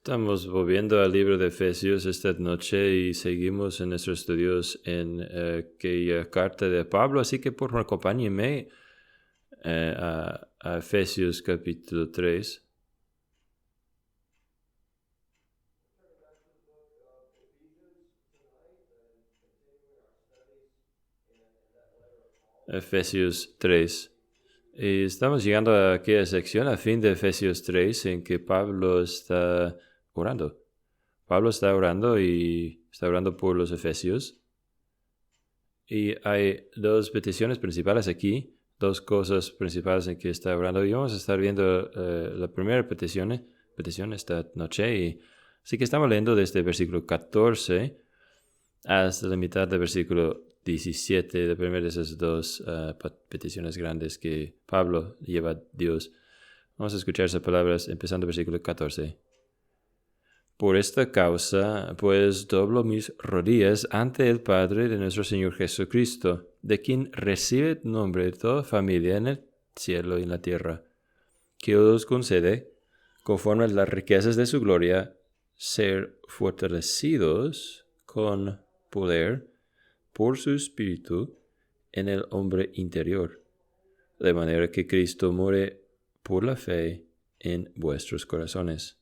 Estamos volviendo al libro de Efesios esta noche y seguimos en nuestros estudios en aquella carta de Pablo, así que por favor acompáñenme a Efesios capítulo 3. Efesios 3. Y estamos llegando a aquella sección, a fin de Efesios 3, en que Pablo está orando. Pablo está orando y está orando por los efesios. Y hay dos peticiones principales aquí, dos cosas principales en que está orando. Y vamos a estar viendo la primera petición esta noche. Y así que estamos leyendo desde el versículo 14 hasta la mitad del versículo 17, la primera de esas dos peticiones grandes que Pablo lleva a Dios. Vamos a escuchar esas palabras empezando el versículo 14. Por esta causa, pues doblo mis rodillas ante el Padre de nuestro Señor Jesucristo, de quien recibe nombre toda familia en el cielo y en la tierra, que os concede, conforme a las riquezas de su gloria, ser fortalecidos con poder por su Espíritu en el hombre interior, de manera que Cristo more por la fe en vuestros corazones.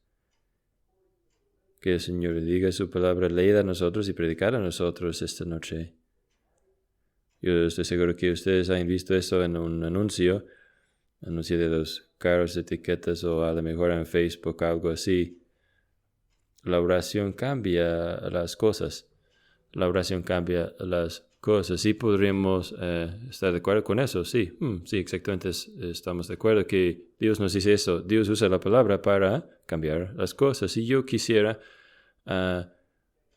Que el Señor diga su palabra leída a nosotros y predicada a nosotros esta noche. Yo estoy seguro que ustedes han visto eso en un anuncio de los carros, etiquetas o a lo mejor en Facebook, algo así. La oración cambia las cosas. La oración cambia las cosas. Sí podríamos estar de acuerdo con eso, sí. Sí, exactamente estamos de acuerdo que Dios nos dice eso. Dios usa la palabra para cambiar las cosas. Y yo quisiera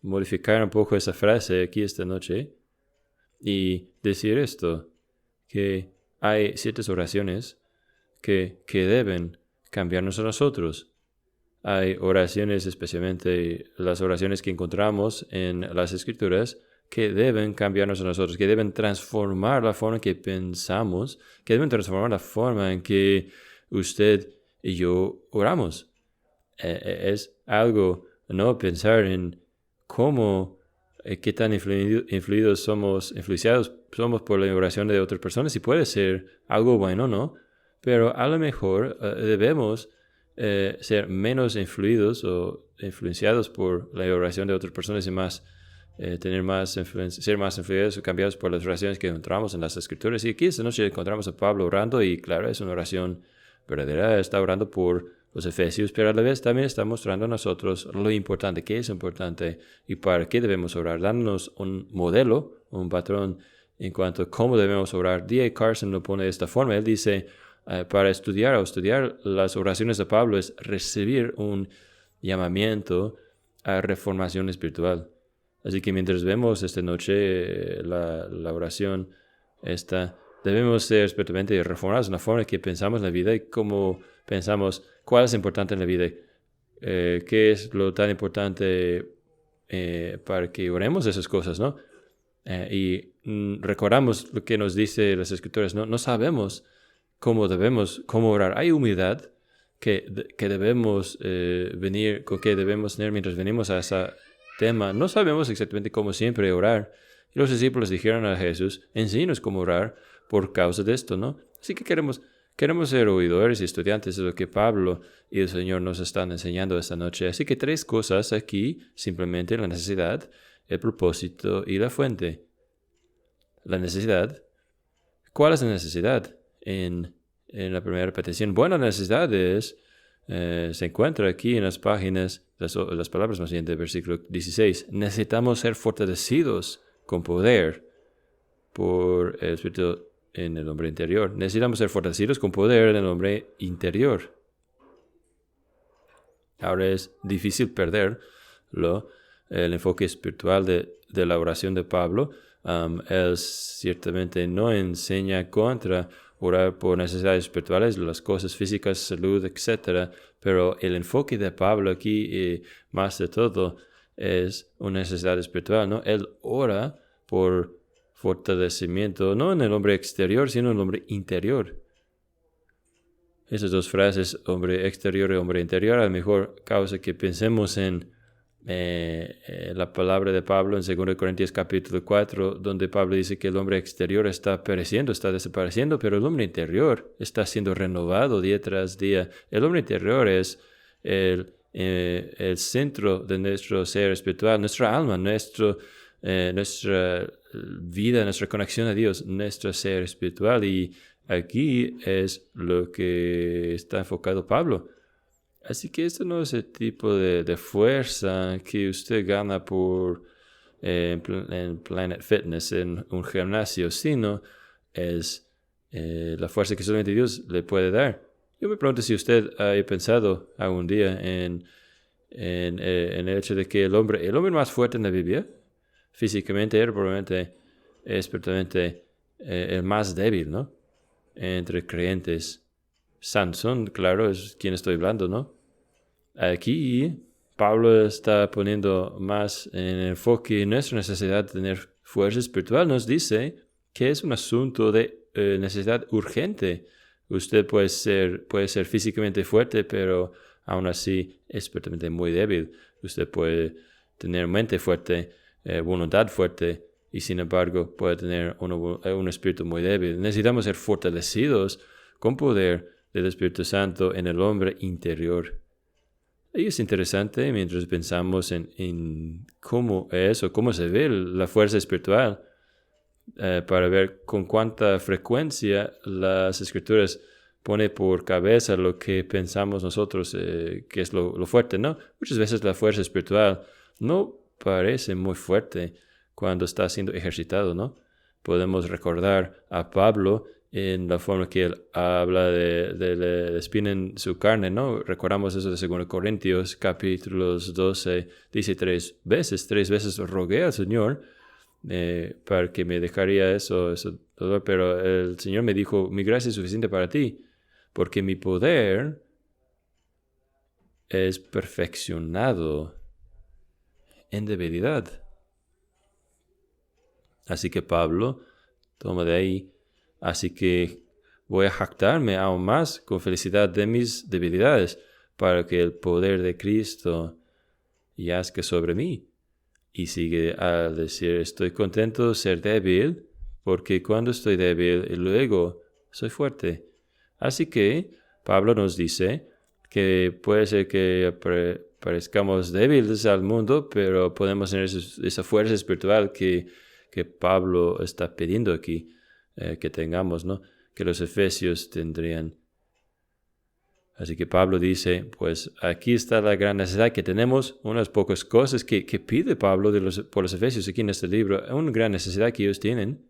modificar un poco esa frase aquí esta noche y decir esto, que hay ciertas oraciones que deben cambiarnos a nosotros. Hay oraciones, especialmente las oraciones que encontramos en las Escrituras, que deben cambiarnos a nosotros, que deben transformar la forma en que pensamos, que deben transformar la forma en que usted y yo oramos. Es algo, ¿no? Pensar en cómo, qué tan influidos somos, influenciados somos por la oración de otras personas, y puede ser algo bueno, ¿no? Pero a lo mejor debemos ser menos influidos o influenciados por la oración de otras personas y más ser más influidos o cambiados por las oraciones que encontramos en las Escrituras. Y aquí esta noche encontramos a Pablo orando, y claro, es una oración verdadera, está orando por los efesios, pero a la vez también está mostrando a nosotros lo importante, qué es importante y para qué debemos orar, dándonos un modelo, un patrón en cuanto a cómo debemos orar. D.A. Carson lo pone de esta forma. Él dice, para estudiar las oraciones de Pablo es recibir un llamamiento a reformación espiritual. Así que mientras vemos esta noche la oración debemos ser espiritualmente reformados en la forma en que pensamos en la vida y cómo pensamos cuál es importante en la vida, qué es lo tan importante para que oremos esas cosas, ¿no? Y recordamos lo que nos dice las Escrituras, ¿no? No sabemos cómo orar. Hay humildad que debemos con que debemos tener mientras venimos a ese tema. No sabemos exactamente cómo siempre orar. Y los discípulos dijeron a Jesús, enséñanos cómo orar por causa de esto, ¿no? Así que queremos ser oidores y estudiantes de lo que Pablo y el Señor nos están enseñando esta noche. Así que 3 cosas aquí, simplemente la necesidad, el propósito y la fuente. La necesidad. ¿Cuál es la necesidad en la primera petición? Bueno, la necesidad se encuentra aquí en las páginas, las palabras más bien del versículo 16. Necesitamos ser fortalecidos con poder por el Espíritu en el hombre interior. Necesitamos ser fortalecidos con poder en el hombre interior. Ahora es difícil perderlo, el enfoque espiritual de la oración de Pablo. Él ciertamente no enseña contra orar por necesidades espirituales, las cosas físicas, salud, etc. Pero el enfoque de Pablo aquí, más de todo, es una necesidad espiritual, ¿no? Él ora por fortalecimiento, no en el hombre exterior, sino en el hombre interior. Esas dos frases, hombre exterior y hombre interior, a lo mejor causa que pensemos en la palabra de Pablo en 2 Corintios capítulo 4, donde Pablo dice que el hombre exterior está pereciendo, está desapareciendo, pero el hombre interior está siendo renovado día tras día. El hombre interior es el centro de nuestro ser espiritual, nuestra alma, nuestra vida, nuestra conexión a Dios, nuestro ser espiritual. Y aquí es lo que está enfocado Pablo. Así que esto no es el tipo de fuerza que usted gana por en Planet Fitness, en un gimnasio, sino es la fuerza que solamente Dios le puede dar. Yo me pregunto si usted ha pensado algún día en el hecho de que el hombre más fuerte en la Biblia, físicamente, era probablemente, espiritualmente, el más débil, ¿no? Entre creyentes. Sansón, claro, es quien estoy hablando, ¿no? Aquí Pablo está poniendo más en enfoque en nuestra necesidad de tener fuerza espiritual. Nos dice que es un asunto de necesidad urgente. Usted puede ser físicamente fuerte, pero aún así espiritualmente muy débil. Usted puede tener mente fuerte, voluntad fuerte, y sin embargo puede tener un espíritu muy débil. Necesitamos ser fortalecidos con poder del Espíritu Santo en el hombre interior. Y es interesante mientras pensamos en cómo es o cómo se ve la fuerza espiritual, para ver con cuánta frecuencia las Escrituras pone por cabeza lo que pensamos nosotros que es lo fuerte, ¿no? Muchas veces la fuerza espiritual no parece muy fuerte cuando está siendo ejercitado, ¿no? Podemos recordar a Pablo en la forma que él habla de la espina en su carne, ¿no? Recordamos eso de 2 Corintios, capítulos 12, dice 3 veces rogué al Señor para que me dejaría eso dolor, pero el Señor me dijo, mi gracia es suficiente para ti, porque mi poder es perfeccionado en debilidad. Así que Pablo toma de ahí. Así que voy a jactarme aún más con felicidad de mis debilidades, para que el poder de Cristo yazca sobre mí. Y sigue a decir, estoy contento de ser débil, porque cuando estoy débil, luego soy fuerte. Así que Pablo nos dice que puede ser que parezcamos débiles al mundo, pero podemos tener esa fuerza espiritual que Pablo está pidiendo aquí. Que tengamos, ¿no? Que los efesios tendrían. Así que Pablo dice, pues aquí está la gran necesidad que tenemos, unas pocas cosas que pide Pablo por los efesios aquí en este libro, una gran necesidad que ellos tienen.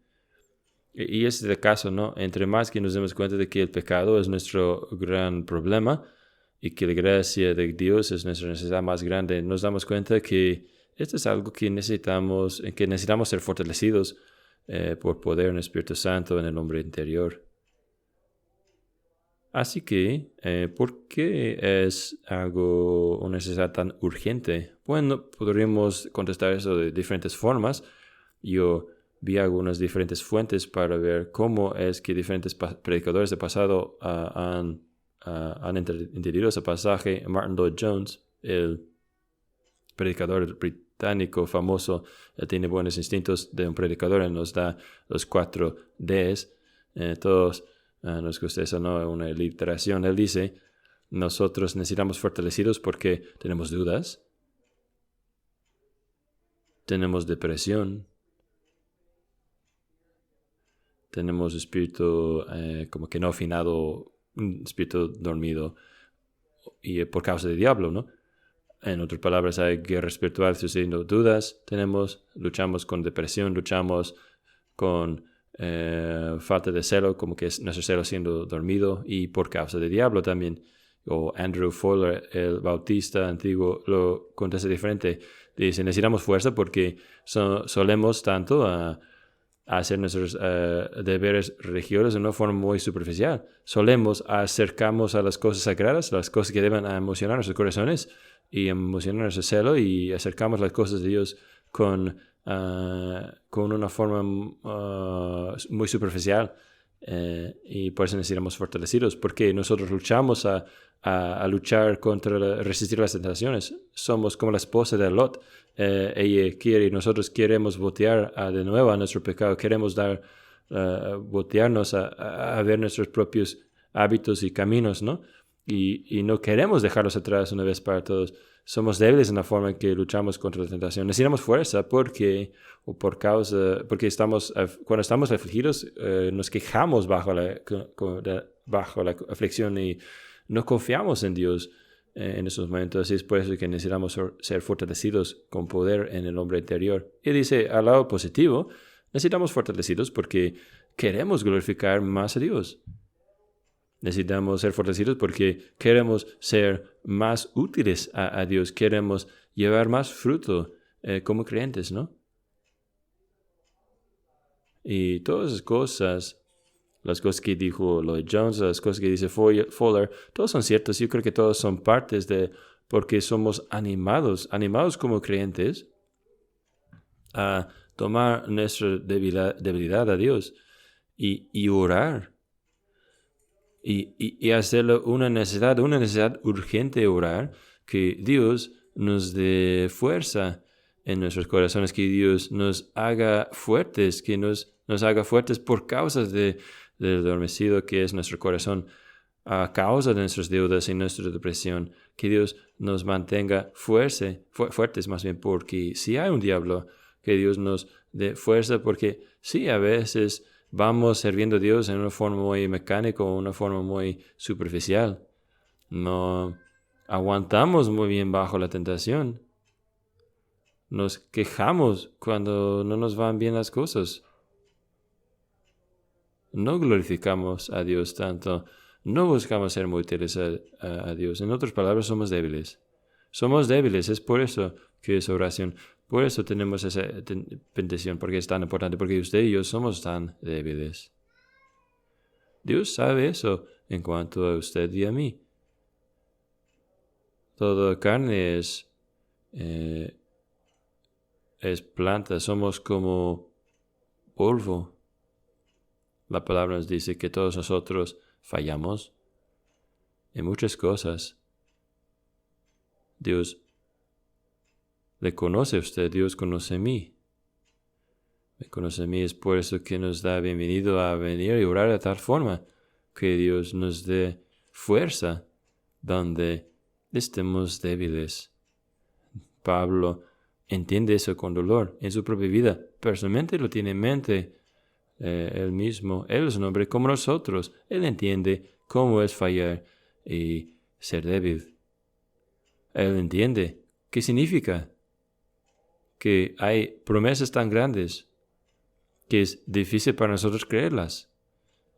Y ese es el caso, ¿no? Entre más que nos demos cuenta de que el pecado es nuestro gran problema y que la gracia de Dios es nuestra necesidad más grande, nos damos cuenta que esto es algo que necesitamos ser fortalecidos por poder en el Espíritu Santo en el hombre interior. Así que, ¿por qué es una necesidad tan urgente? Bueno, podríamos contestar eso de diferentes formas. Yo vi algunas diferentes fuentes para ver cómo es que diferentes predicadores del pasado han entendido ese pasaje. Martin Lloyd Jones, el predicador británico famoso, tiene buenos instintos de un predicador, y nos da los 4 Ds. Todos nos gusta eso, ¿no? Una literación. Él dice, nosotros necesitamos fortalecidos porque tenemos dudas, tenemos depresión, tenemos espíritu como que no afinado, un espíritu dormido, y por causa del diablo, ¿no? En otras palabras, hay guerra espiritual sucediendo. Dudas luchamos con depresión, luchamos con falta de celo, como que es nuestro celo siendo dormido, y por causa del diablo también. O Andrew Fuller, el bautista antiguo, lo contesta diferente. Dice, necesitamos fuerza porque solemos tanto a hacer nuestros deberes religiosos de una forma muy superficial. Solemos acercarnos a las cosas sagradas, las cosas que deben emocionar nuestros corazones y emocionar nuestro celo, y acercamos las cosas de Dios con una forma muy superficial, y por eso necesitamos fortalecidos, porque nosotros luchamos a luchar contra resistir las tentaciones. Somos como la esposa de Lot. Ella quiere y nosotros queremos voltear de nuevo a nuestro pecado. Queremos voltearnos a ver nuestros propios hábitos y caminos, ¿no? Y no queremos dejarlos atrás una vez para todos. Somos débiles en la forma en que luchamos contra la tentación. Necesitamos fuerza porque cuando estamos afligidos, nos quejamos bajo la aflicción y no confiamos en Dios en esos momentos. Así es por eso que necesitamos ser fortalecidos con poder en el hombre interior. Y dice, al lado positivo, necesitamos fortalecidos porque queremos glorificar más a Dios. Necesitamos ser fortalecidos porque queremos ser más útiles a Dios. Queremos llevar más fruto como creyentes, ¿no? Y todas esas cosas, las cosas que dijo Lloyd Jones, las cosas que dice Fuller, todas son ciertas. Yo creo que todas son partes de porque somos animados como creyentes a tomar nuestra debilidad a Dios y orar. Y hacerlo una necesidad urgente de orar, que Dios nos dé fuerza en nuestros corazones, que Dios nos haga fuertes, que nos haga fuertes por causa del adormecido que es nuestro corazón, a causa de nuestras deudas y nuestra depresión, que Dios nos mantenga fuertes más bien, porque si hay un diablo, que Dios nos dé fuerza, porque sí, a veces vamos sirviendo a Dios en una forma muy mecánica o una forma muy superficial. No aguantamos muy bien bajo la tentación. Nos quejamos cuando no nos van bien las cosas. No glorificamos a Dios tanto. No buscamos ser muy útiles a Dios. En otras palabras, somos débiles. Somos débiles, es por eso que es oración. Por eso tenemos esa petición, porque es tan importante, porque usted y yo somos tan débiles. Dios sabe eso en cuanto a usted y a mí. Toda carne es planta, somos como polvo. La palabra nos dice que todos nosotros fallamos en muchas cosas. Dios le conoce a usted, Dios conoce a mí. Me conoce a mí, es por eso que nos da bienvenido a venir y orar de tal forma que Dios nos dé fuerza donde estemos débiles. Pablo entiende eso con dolor en su propia vida. Personalmente lo tiene en mente él mismo. Él es un hombre como nosotros. Él entiende cómo es fallar y ser débil. Él entiende qué significa que hay promesas tan grandes que es difícil para nosotros creerlas.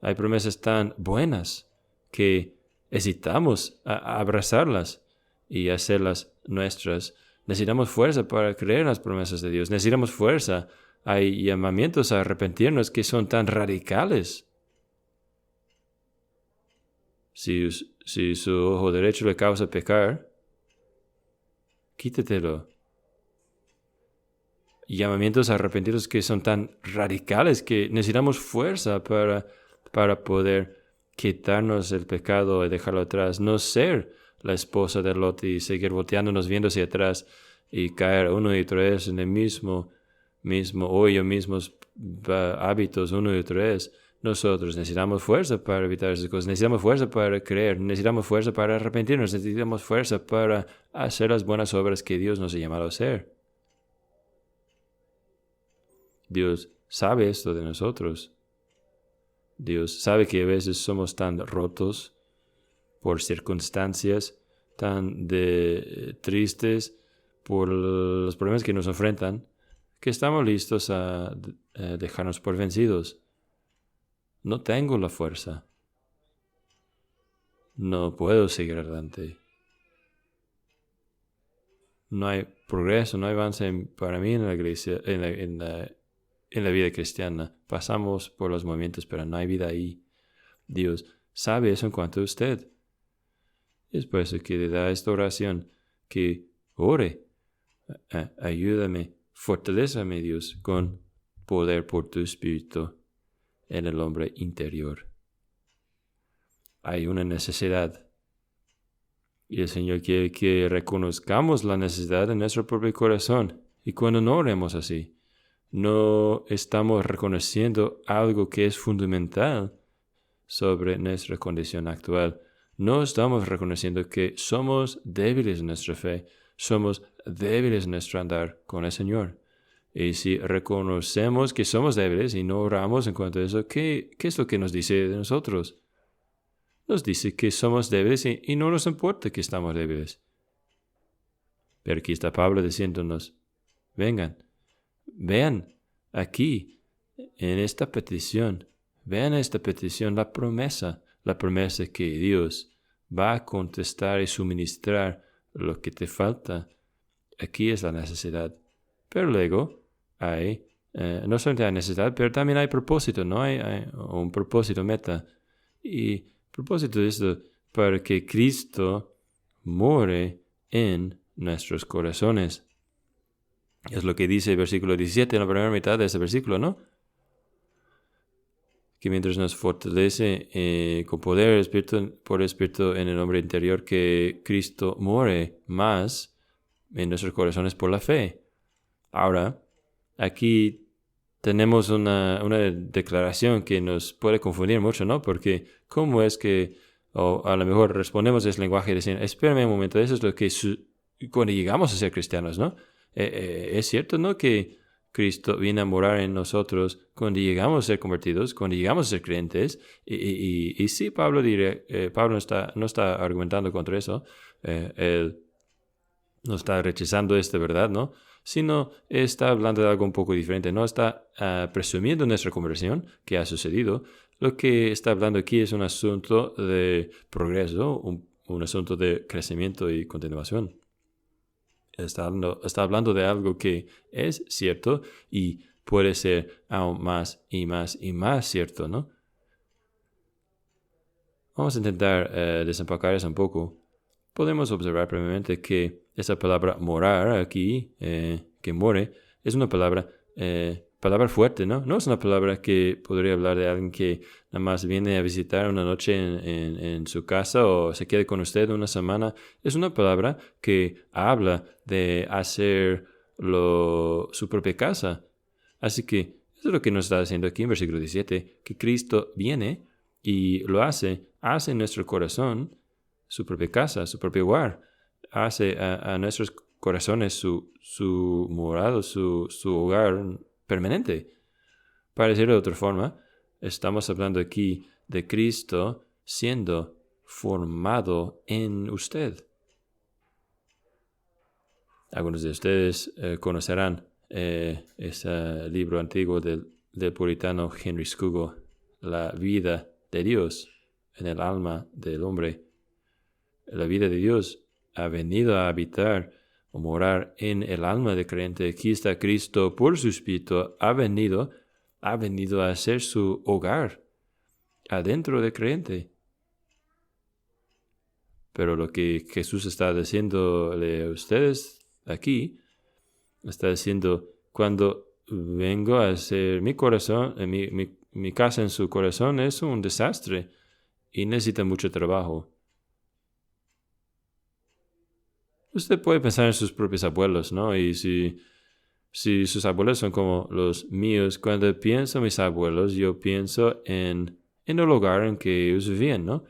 Hay promesas tan buenas que necesitamos abrazarlas y hacerlas nuestras. Necesitamos fuerza para creer en las promesas de Dios. Necesitamos fuerza. Hay llamamientos a arrepentirnos que son tan radicales. Si su ojo derecho le causa pecar, quítetelo. Llamamientos a arrepentirnos que son tan radicales que necesitamos fuerza para poder quitarnos el pecado y dejarlo atrás. No ser la esposa de Lot y seguir volteándonos viendo hacia atrás y caer uno y otra vez en el mismo hoyo, mismos hábitos uno y otra vez. Nosotros necesitamos fuerza para evitar esas cosas. Necesitamos fuerza para creer. Necesitamos fuerza para arrepentirnos. Necesitamos fuerza para hacer las buenas obras que Dios nos ha llamado a hacer. Dios sabe esto de nosotros. Dios sabe que a veces somos tan rotos por circunstancias, tan tristes por los problemas que nos enfrentan, que estamos listos a dejarnos por vencidos. No tengo la fuerza. No puedo seguir adelante. No hay progreso, no hay avance para mí en la iglesia, en la vida cristiana. Pasamos por los momentos, pero no hay vida ahí. Dios sabe eso en cuanto a usted. Es por eso que le da esta oración, que ore. Ayúdame, fortalézame, Dios, con poder por tu Espíritu. en el hombre interior. Hay una necesidad. Y el Señor quiere que reconozcamos la necesidad en nuestro propio corazón. Y cuando no oremos así, no estamos reconociendo algo que es fundamental sobre nuestra condición actual. No estamos reconociendo que somos débiles en nuestra fe, somos débiles en nuestro andar con el Señor. Y si reconocemos que somos débiles y no oramos en cuanto a eso, ¿qué es lo que nos dice de nosotros? Nos dice que somos débiles y no nos importa que estamos débiles. Pero aquí está Pablo diciéndonos, vengan, vean aquí, en esta petición, vean esta petición, la promesa que Dios va a contestar y suministrar lo que te falta. Aquí es la necesidad. Pero luego hay, no solamente hay necesidad, pero también hay propósito, ¿no? Hay un propósito, meta. Y el propósito es para que Cristo more en nuestros corazones. Es lo que dice el versículo 17 en la primera mitad de ese versículo, ¿no? Que mientras nos fortalece con poder por Espíritu en el hombre interior, que Cristo more más en nuestros corazones por la fe. Ahora, aquí tenemos una declaración que nos puede confundir mucho, ¿no? Porque ¿cómo es que, o a lo mejor respondemos ese lenguaje diciendo, espérame un momento, eso es lo que cuando llegamos a ser cristianos, ¿no? Es cierto, ¿no? Que Cristo viene a morar en nosotros cuando llegamos a ser convertidos, cuando llegamos a ser creyentes. Y sí, Pablo no está argumentando contra eso. Él no está rechazando esta verdad, ¿no? Sino está hablando de algo un poco diferente. No está presumiendo nuestra conversión que ha sucedido. Lo que está hablando aquí es un asunto de progreso, un asunto de crecimiento y continuación. Está hablando de algo que es cierto y puede ser aún más y más y más cierto, ¿no? Vamos a intentar desempacar eso un poco. Podemos observar previamente que esa palabra morar aquí, que more, es una palabra fuerte, ¿no? No es una palabra que podría hablar de alguien que nada más viene a visitar una noche en su casa o se quede con usted una semana. Es una palabra que habla de hacer su propia casa. Así que eso es lo que nos está diciendo aquí en versículo 17, que Cristo viene y lo hace en nuestro corazón su propia casa, su propio hogar. Hace a nuestros corazones su morado, su hogar permanente. Para decirlo de otra forma, estamos hablando aquí de Cristo siendo formado en usted. Algunos de ustedes conocerán ese libro antiguo del puritano Henry Scougal, La vida de Dios en el alma del hombre. La vida de Dios ha venido a habitar o morar en el alma del creyente. Aquí está Cristo por su Espíritu. Ha venido a ser su hogar adentro del creyente. Pero lo que Jesús está diciéndole a ustedes aquí, está diciendo, cuando vengo a hacer mi corazón, mi casa en su corazón es un desastre y necesita mucho trabajo. Usted puede pensar en sus propios abuelos, ¿no? Y si sus abuelos son como los míos, cuando pienso en mis abuelos, yo pienso en el hogar en que ellos vivían, ¿no?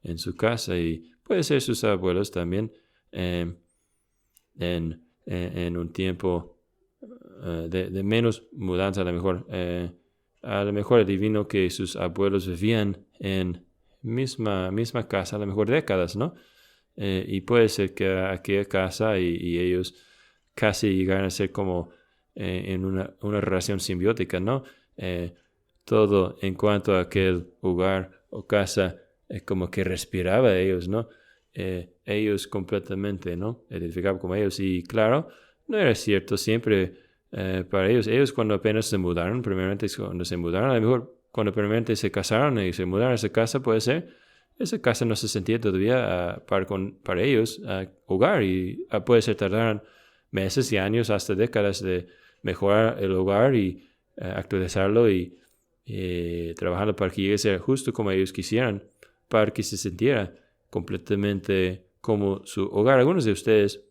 En su casa. Y puede ser sus abuelos también en un tiempo de menos mudanza, a lo mejor. A lo mejor adivino que sus abuelos vivían en misma casa, a lo mejor décadas, ¿no? Y puede ser que aquella casa y ellos casi llegaran a ser como en una relación simbiótica, ¿no? Todo en cuanto a aquel hogar o casa como que respiraba a ellos, ¿no? Ellos completamente, ¿no? Identificaban como ellos. Y claro, no era cierto siempre para ellos. Ellos cuando apenas se mudaron, primeramente cuando se mudaron, a lo mejor cuando primeramente se casaron y se mudaron a esa casa, puede ser, esa casa no se sentía todavía para ellos hogar y puede ser tardaron meses y años hasta décadas de mejorar el hogar y actualizarlo y trabajando para que llegue a ser justo como ellos quisieran, para que se sintiera completamente como su hogar. Algunos de ustedes,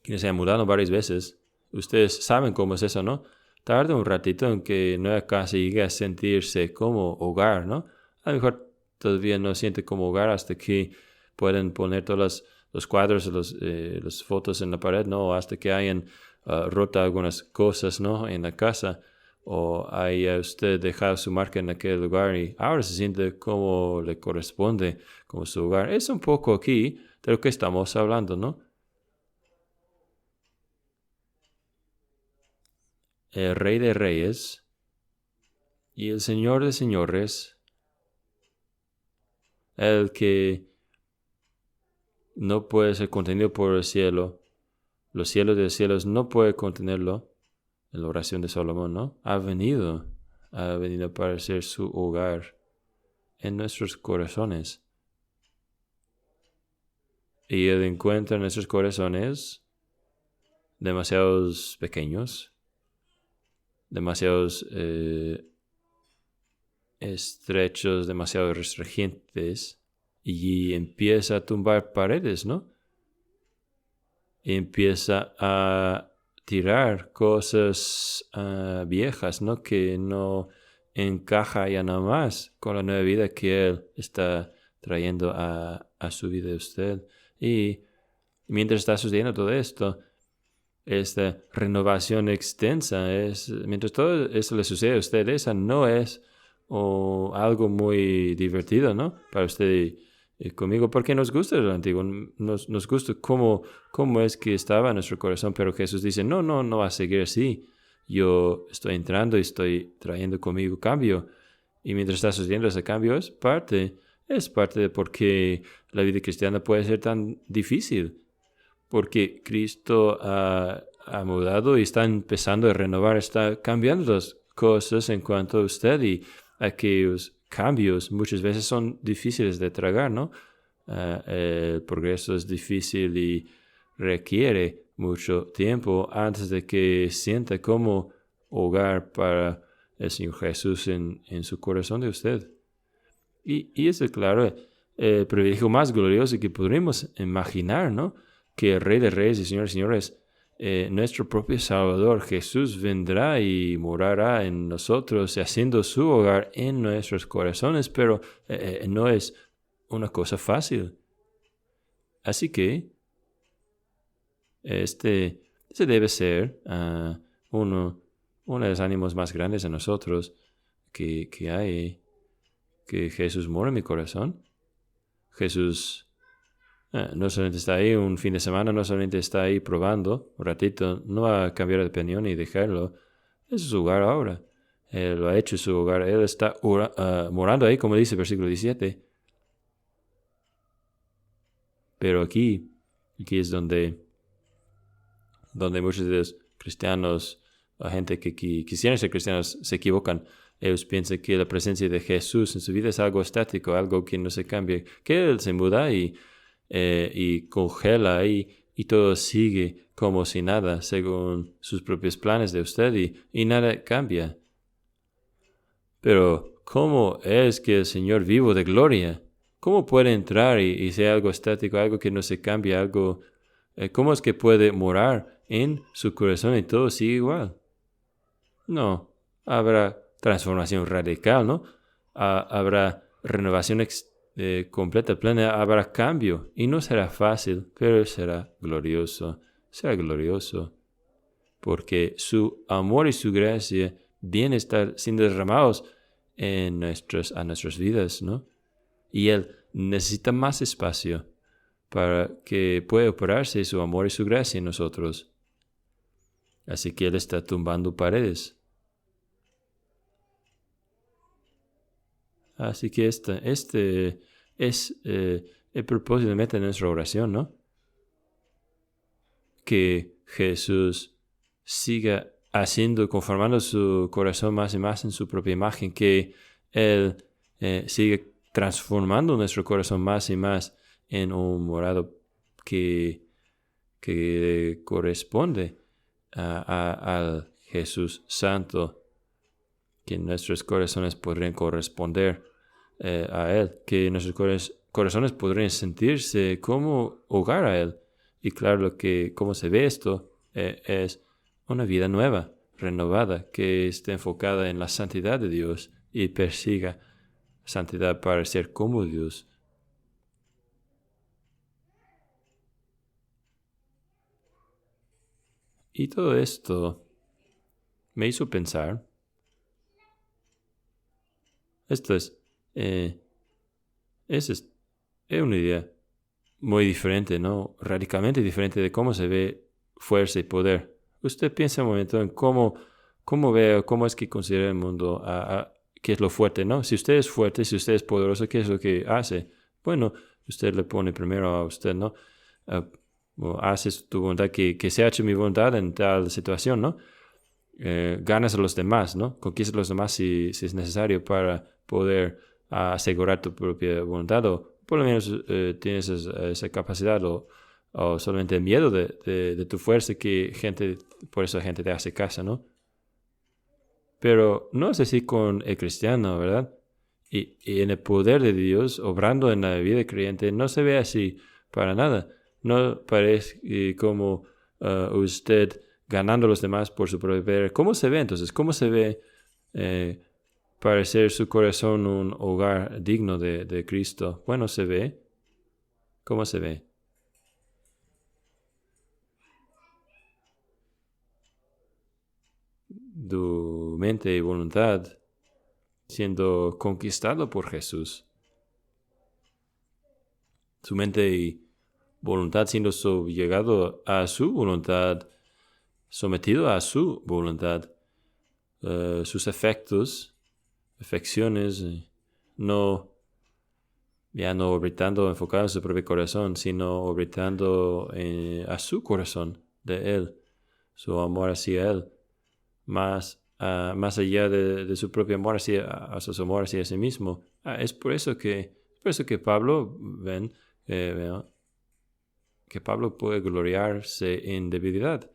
quienes se han mudado varias veces, ustedes saben cómo es eso, ¿no? Tarda un ratito en que nueva casa llegue a sentirse como hogar, ¿no? A lo mejor todavía no siente como hogar hasta que pueden poner todos los cuadros, las fotos en la pared, ¿no? O hasta que hayan roto algunas cosas, ¿no? En la casa, o haya usted dejado su marca en aquel lugar y ahora se siente como le corresponde, como su hogar. Es un poco aquí de lo que estamos hablando, ¿no? El Rey de Reyes y el Señor de Señores, el que no puede ser contenido por el cielo, los cielos de los cielos no puede contenerlo, en la oración de Salomón, ¿no? Ha venido para ser su hogar en nuestros corazones. Y Él encuentra en nuestros corazones demasiados pequeños, demasiados estrechos, demasiado restringentes, y empieza a tumbar paredes, ¿no? Y empieza a tirar cosas viejas, ¿no? Que no encaja ya nada más con la nueva vida que Él está trayendo a su vida de usted. Y mientras está sucediendo todo esto, esta renovación extensa, mientras todo esto le sucede a usted, esa no es algo muy divertido, ¿no? Para usted y conmigo, porque nos gusta lo antiguo, nos gusta cómo es que estaba en nuestro corazón, pero Jesús dice, no va a seguir así. Yo estoy entrando y estoy trayendo conmigo cambio. Y mientras está sucediendo ese cambio, es parte de por qué la vida cristiana puede ser tan difícil. Porque Cristo ha mudado y está empezando a renovar, está cambiando las cosas en cuanto a usted, y aquellos cambios muchas veces son difíciles de tragar, ¿no? El progreso es difícil y requiere mucho tiempo antes de que sienta como hogar para el Señor Jesús en su corazón de usted. Y es, claro, el privilegio más glorioso que podríamos imaginar, ¿no? Que el Rey de Reyes y Señor de Señores, nuestro propio Salvador Jesús, vendrá y morará en nosotros, haciendo su hogar en nuestros corazones, pero no es una cosa fácil. Así que ese debe ser uno de los ánimos más grandes de nosotros que hay, que Jesús mora en mi corazón. Jesús no solamente está ahí un fin de semana, no solamente está ahí probando un ratito, no va a cambiar de opinión y dejarlo. Es su hogar ahora. Él lo ha hecho su hogar. Él está morando ahí, como dice el versículo 17. Pero aquí es donde muchos de los cristianos, la gente que quisieran ser cristianos, se equivocan. Ellos piensan que la presencia de Jesús en su vida es algo estático, algo que no se cambia, que Él se muda y congela ahí y todo sigue como si nada, según sus propios planes de usted, y nada cambia. Pero, ¿cómo es que el Señor vivo de gloria, cómo puede entrar y ser algo estático, algo que no se cambia, algo, cómo es que puede morar en su corazón y todo sigue igual? No, habrá transformación radical, ¿no? Habrá renovación completa, plena, habrá cambio, y no será fácil, pero será glorioso, porque su amor y su gracia vienen a estar siendo derramados a nuestras vidas, ¿no? Y Él necesita más espacio para que pueda operarse su amor y su gracia en nosotros. Así que Él está tumbando paredes. Así que este es el propósito de meta de nuestra oración, ¿no? Que Jesús siga conformando su corazón más y más en su propia imagen, que Él siga transformando nuestro corazón más y más en un morado que corresponde al Jesús Santo. que nuestros corazones podrían corresponder a Él, que nuestros corazones podrían sentirse como hogar a Él. Y claro, cómo se ve esto es una vida nueva, renovada, que esté enfocada en la santidad de Dios y persiga santidad para ser como Dios. Y todo esto me hizo pensar, esto es una idea muy diferente, ¿no? Radicalmente diferente de cómo se ve fuerza y poder. Usted piensa un momento en cómo ve, cómo es que considera el mundo, qué es lo fuerte, ¿no? Si usted es fuerte, si usted es poderoso, ¿qué es lo que hace? Bueno, usted le pone primero a usted, ¿no? Haces tu voluntad, que se ha hecho mi voluntad en tal situación, ¿no? Ganas a los demás, ¿no? Conquistas a los demás si es necesario para poder asegurar tu propia voluntad, o por lo menos tienes esa capacidad, o solamente el miedo de tu fuerza, por eso la gente te hace caso, ¿no? Pero no es así con el cristiano, ¿verdad? Y en el poder de Dios, obrando en la vida creyente, no se ve así para nada. No parece como usted ganando a los demás por su propio poder. ¿Cómo se ve entonces? ¿Cómo se ve parecer su corazón un hogar digno de Cristo? Bueno, se ve. ¿Cómo se ve? Tu mente y voluntad siendo conquistado por Jesús. Su mente y voluntad siendo subyugado a su voluntad, sometido a su voluntad. Sus afecciones, ya no orbitando enfocado en su propio corazón, sino orbitando a su corazón de Él, su amor hacia Él, más allá de su propio amor hacia su amor hacia sí mismo. Es por eso que Pablo, que Pablo puede gloriarse en debilidad,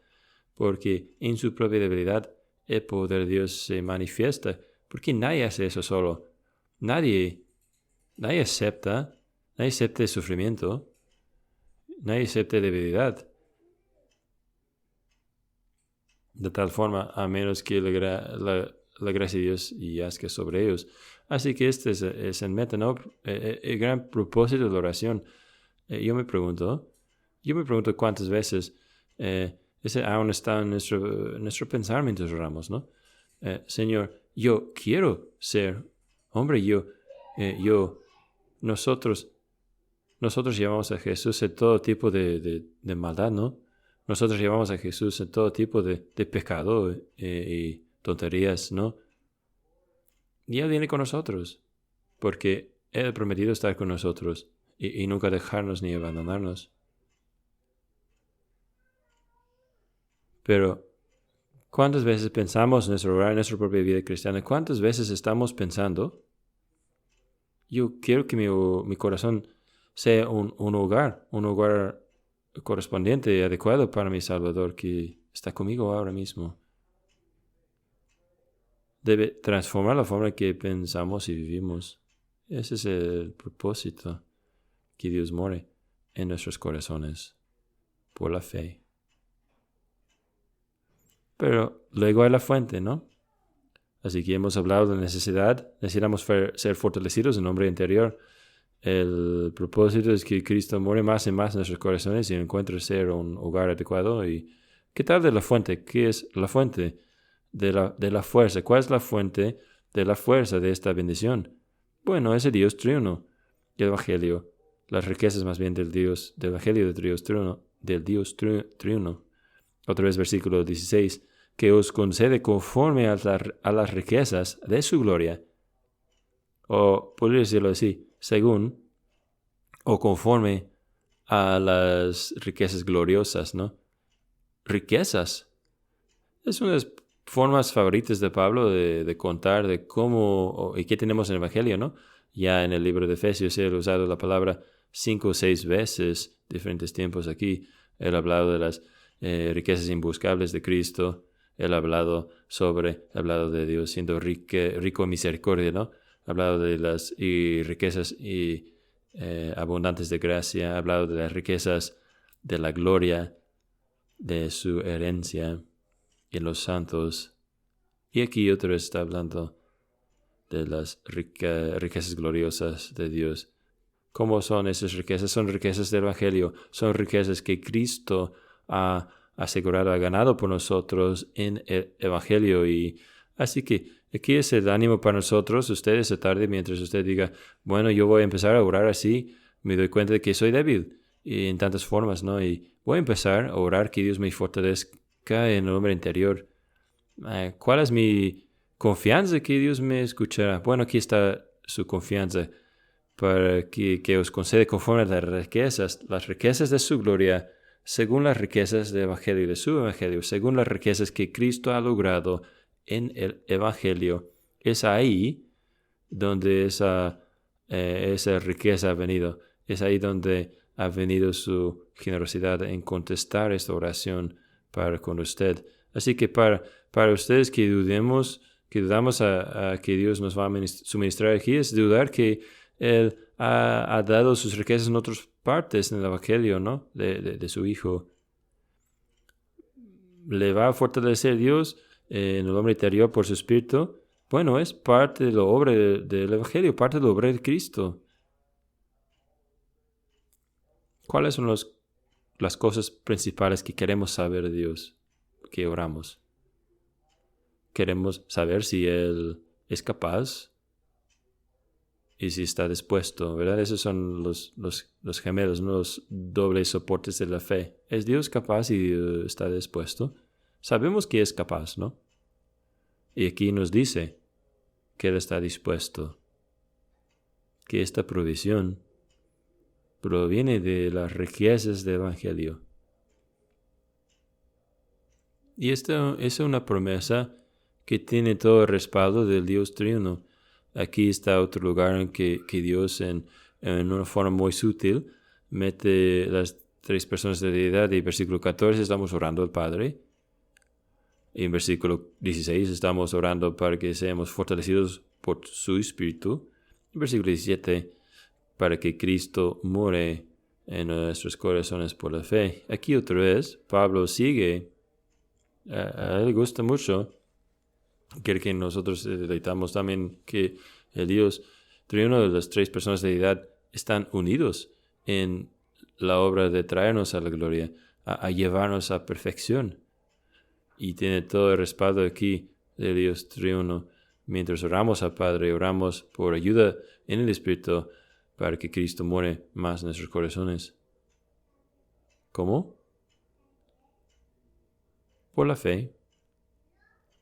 porque en su propia debilidad el poder de Dios se manifiesta, porque nadie hace eso solo. Nadie acepta el sufrimiento, nadie acepta debilidad de tal forma, a menos que la gracia de Dios yazca sobre ellos. Así que este es el meta, ¿no? El gran propósito de la oración. Yo me pregunto cuántas veces ese aún está en nuestro pensar mientras oramos, ¿no? Señor, yo quiero ser hombre, nosotros llevamos a Jesús en todo tipo de maldad, ¿no? Nosotros llevamos a Jesús en todo tipo de pecado y tonterías, ¿no? Y Él viene con nosotros, porque Él ha prometido estar con nosotros y nunca dejarnos ni abandonarnos. Pero, ¿cuántas veces pensamos en nuestro hogar, en nuestra propia vida cristiana? ¿Cuántas veces estamos pensando, yo quiero que mi corazón sea un hogar correspondiente y adecuado para mi Salvador que está conmigo ahora mismo? Debe transformar la forma en que pensamos y vivimos. Ese es el propósito, que Dios more en nuestros corazones por la fe. Pero luego hay la fuente, ¿no? Así que hemos hablado de la necesidad. Necesitamos ser fortalecidos en el hombre interior. El propósito es que Cristo more más y más en nuestros corazones y encuentre ser un hogar adecuado. ¿Y qué tal de la fuente? ¿Qué es la fuente de la fuerza? ¿Cuál es la fuente de la fuerza de esta bendición? Bueno, es el Dios triuno, el Evangelio. Las riquezas más bien del Evangelio del Dios triuno. Otra vez versículo 16. Que os concede conforme a las riquezas de su gloria. O podría decirlo así, según o conforme a las riquezas gloriosas, ¿no? Riquezas. Es una de las formas favoritas de Pablo de contar de cómo y qué tenemos en el Evangelio, ¿no? Ya en el libro de Efesios él ha usado la palabra 5 o 6 veces, diferentes tiempos aquí. Él ha hablado de las riquezas imbuscables de Cristo, Él ha hablado de Dios siendo rico en misericordia, ¿no? Ha hablado de las riquezas abundantes de gracia, ha hablado de las riquezas de la gloria, de su herencia en los santos. Y aquí otra vez está hablando de las riquezas gloriosas de Dios. ¿Cómo son esas riquezas? Son riquezas del Evangelio. Son riquezas que Cristo ha asegurado, ha ganado por nosotros en el Evangelio. Y así que aquí es el ánimo para nosotros. Usted esta tarde, mientras usted diga, bueno, yo voy a empezar a orar así, me doy cuenta de que soy débil y en tantas formas, ¿no? Y voy a empezar a orar que Dios me fortalezca en el hombre interior. ¿Cuál es mi confianza que Dios me escuchará? Bueno, aquí está su confianza para que os concede conforme a las riquezas de su gloria, según las riquezas del Evangelio, de su Evangelio, según las riquezas que Cristo ha logrado en el Evangelio. Es ahí donde esa riqueza ha venido. Es ahí donde ha venido su generosidad en contestar esta oración para con usted. Así que para ustedes que dudamos a que Dios nos va a suministrar aquí, es dudar que Él ha dado sus riquezas en otras partes en el Evangelio, ¿no? De su Hijo. ¿Le va a fortalecer Dios en el hombre interior por su Espíritu? Bueno, es parte de la obra del Evangelio, parte de la obra de Cristo. ¿Cuáles son las cosas principales que queremos saber de Dios, que oramos? Queremos saber si Él es capaz y si está dispuesto, ¿verdad? Esos son los gemelos, ¿no? Los dobles soportes de la fe. ¿Es Dios capaz y está dispuesto? Sabemos que es capaz, ¿no? Y aquí nos dice que Él está dispuesto, que esta provisión proviene de las riquezas del Evangelio. Y esta es una promesa que tiene todo el respaldo del Dios Triuno. Aquí está otro lugar en que Dios en una forma muy sutil mete las tres personas de la deidad. Y en versículo 14 estamos orando al Padre. Y en versículo 16 estamos orando para que seamos fortalecidos por su Espíritu. En versículo 17, para que Cristo more en nuestros corazones por la fe. Aquí otra vez, Pablo sigue. A él le gusta mucho. Quiere que nosotros deleitamos también que el Dios Triuno de las tres personas de deidad están unidos en la obra de traernos a la gloria, a llevarnos a perfección. Y tiene todo el respaldo aquí del Dios Triuno. Mientras oramos al Padre, oramos por ayuda en el Espíritu para que Cristo more más en nuestros corazones. ¿Cómo? Por la fe.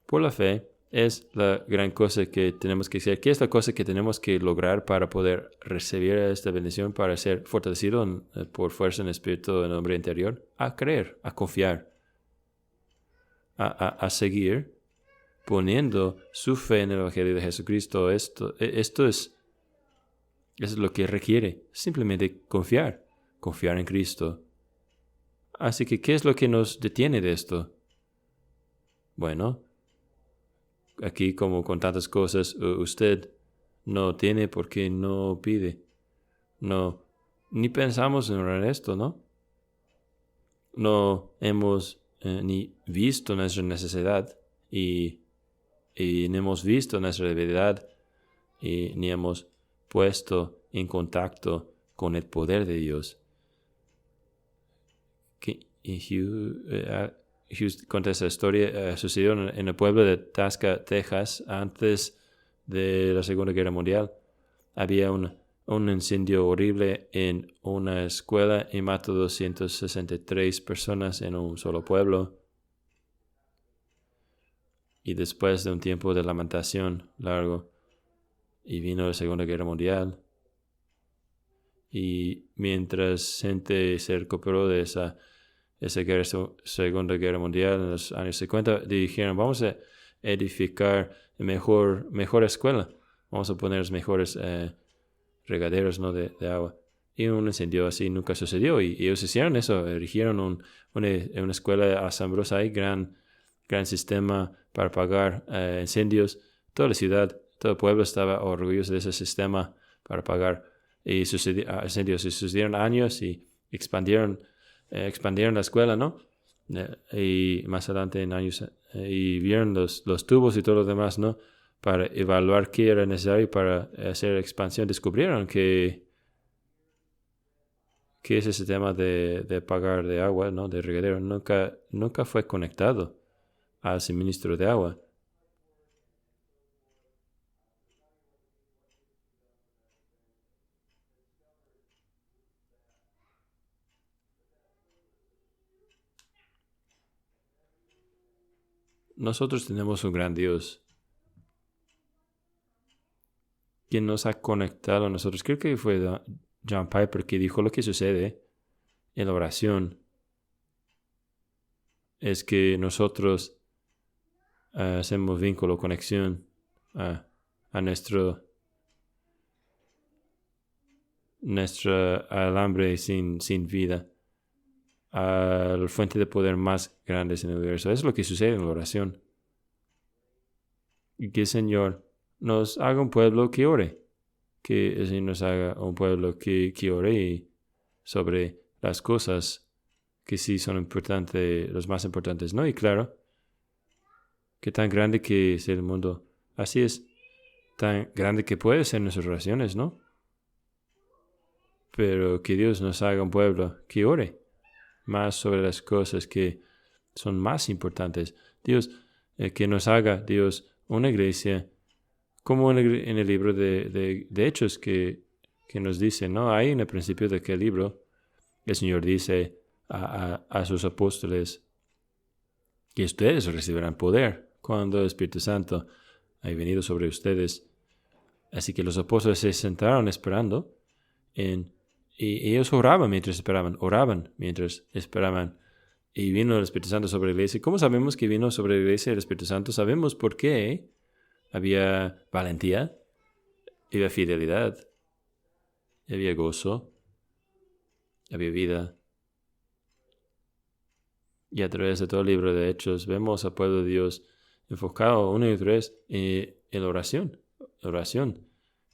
Por la fe es la gran cosa que tenemos que hacer. ¿Qué es la cosa que tenemos que lograr para poder recibir esta bendición, para ser fortalecido por fuerza en el Espíritu en el hombre interior? A creer, a confiar, a seguir poniendo su fe en el Evangelio de Jesucristo. Esto es lo que requiere. Simplemente confiar en Cristo. Así que, ¿qué es lo que nos detiene de esto? Bueno, aquí como con tantas cosas, usted no tiene porque no pide. No, ni pensamos en orar esto, ¿no? No hemos ni visto nuestra necesidad y no hemos visto nuestra debilidad y ni hemos puesto en contacto con el poder de Dios. Hughes cuenta esa historia, sucedió en el pueblo de Tasca, Texas, antes de la Segunda Guerra Mundial. Había un incendio horrible en una escuela y mató 263 personas en un solo pueblo. Y después de un tiempo de lamentación largo, y vino la Segunda Guerra Mundial. Y mientras gente se recuperó de esa Segunda Guerra Mundial en los años 50, dijeron, vamos a edificar mejor escuela. Vamos a poner los mejores regaderos, ¿no? de agua. Y un incendio así nunca sucedió. Y ellos hicieron eso, erigieron una escuela asombrosa y gran gran sistema para apagar incendios. Toda la ciudad, todo el pueblo estaba orgulloso de ese sistema para apagar incendios. Y sucedieron años y expandieron la escuela, ¿no? Y más adelante en años, y vieron los tubos y todo lo demás, ¿no? Para evaluar qué era necesario para hacer expansión. Descubrieron que ese sistema de apagar de agua, ¿no? De regadero, nunca fue conectado al suministro de agua. Nosotros tenemos un gran Dios quien nos ha conectado a nosotros. Creo que fue John Piper que dijo lo que sucede en la oración es que nosotros hacemos vínculo, conexión a nuestro alambre sin vida, a la fuente de poder más grande en el universo. Es lo que sucede en la oración. Y que el Señor nos haga un pueblo que ore. Que el Señor nos haga un pueblo que ore sobre las cosas que sí son importantes, los más importantes, ¿no? Y claro, que tan grande que es el mundo, así es, tan grande que puede ser nuestras oraciones, ¿no? Pero que Dios nos haga un pueblo que ore más sobre las cosas que son más importantes. Dios, que nos haga, Dios, una iglesia, como en el libro de Hechos que nos dice, ¿no? Ahí en el principio de aquel libro, el Señor dice a sus apóstoles que ustedes recibirán poder cuando el Espíritu Santo haya venido sobre ustedes. Así que los apóstoles se sentaron esperando y ellos oraban mientras esperaban. Y vino el Espíritu Santo sobre la iglesia. ¿Cómo sabemos que vino sobre la iglesia el Espíritu Santo? Sabemos por qué. Había valentía, había fidelidad, había gozo, había vida. Y a través de todo el libro de Hechos vemos al pueblo de Dios enfocado 1 y 3 en la oración.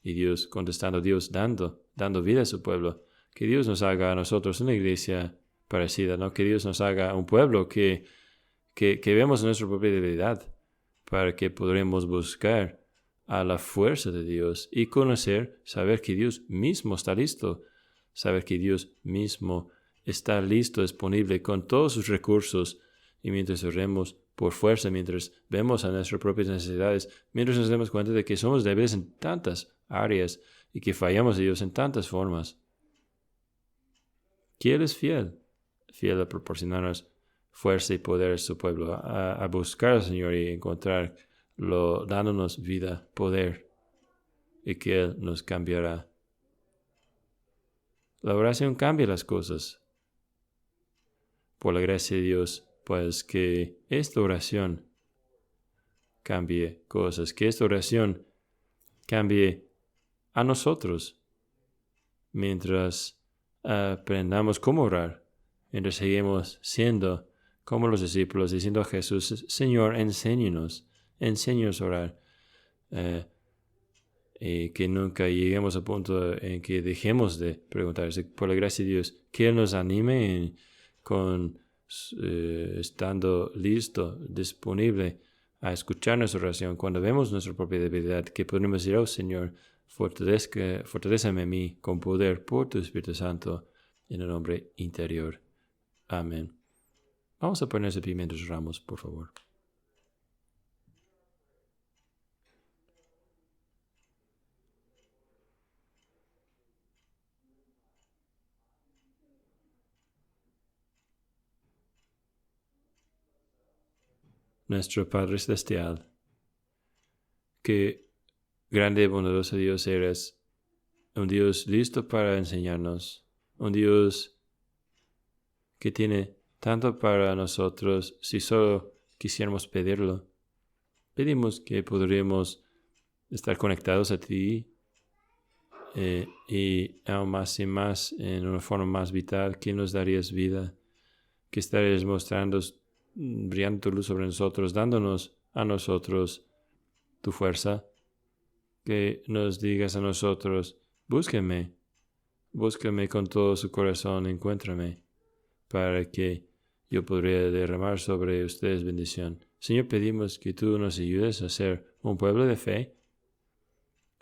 Y Dios contestando, Dios dando vida a su pueblo. Que Dios nos haga a nosotros una iglesia parecida, ¿no? Que Dios nos haga un pueblo que vemos nuestra propia debilidad para que podremos buscar a la fuerza de Dios y saber que Dios mismo está listo, saber que Dios mismo está listo, disponible con todos sus recursos. Y mientras oremos por fuerza, mientras vemos a nuestras propias necesidades, mientras nos damos cuenta de que somos débiles en tantas áreas y que fallamos a Dios en tantas formas, que Él es fiel a proporcionarnos fuerza y poder a su pueblo, a buscar al Señor y encontrarlo, dándonos vida, poder, y que Él nos cambiará. La oración cambia las cosas. Por la gracia de Dios, pues que esta oración cambie cosas, que esta oración cambie a nosotros mientras aprendamos cómo orar, mientras seguimos siendo como los discípulos, diciendo a Jesús, Señor, enséñanos a orar. Y que nunca lleguemos a punto en que dejemos de preguntar. Por la gracia de Dios, que Él nos anime estando listo, disponible a escuchar nuestra oración. Cuando vemos nuestra propia debilidad, que podemos decir, oh Señor, fortalézame a mí con poder por tu Espíritu Santo en el hombre interior. Amén. Vamos a ponerse de pie mientras oramos, por favor. Nuestro Padre Celestial, que grande y bondadoso Dios eres, un Dios listo para enseñarnos, un Dios que tiene tanto para nosotros si solo quisiéramos pedirlo. Pedimos que podríamos estar conectados a ti y aún más y más en una forma más vital, que nos darías vida, que estarías mostrando brillando tu luz sobre nosotros, dándonos a nosotros tu fuerza, que nos digas a nosotros, búsqueme con todo su corazón, encuéntrame, para que yo podría derramar sobre ustedes bendición. Señor, pedimos que tú nos ayudes a ser un pueblo de fe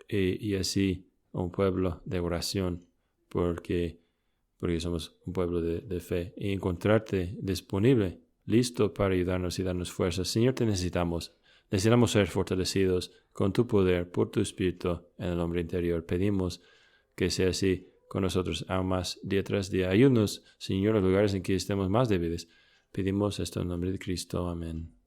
y así un pueblo de oración, porque somos un pueblo de fe, y encontrarte disponible, listo para ayudarnos y darnos fuerzas. Señor, te necesitamos. Necesitamos ser fortalecidos con tu poder, por tu Espíritu en el hombre interior. Pedimos que sea así con nosotros aún más día tras día. Ayúdanos, Señor, a los lugares en que estemos más débiles. Pedimos esto en nombre de Cristo. Amén.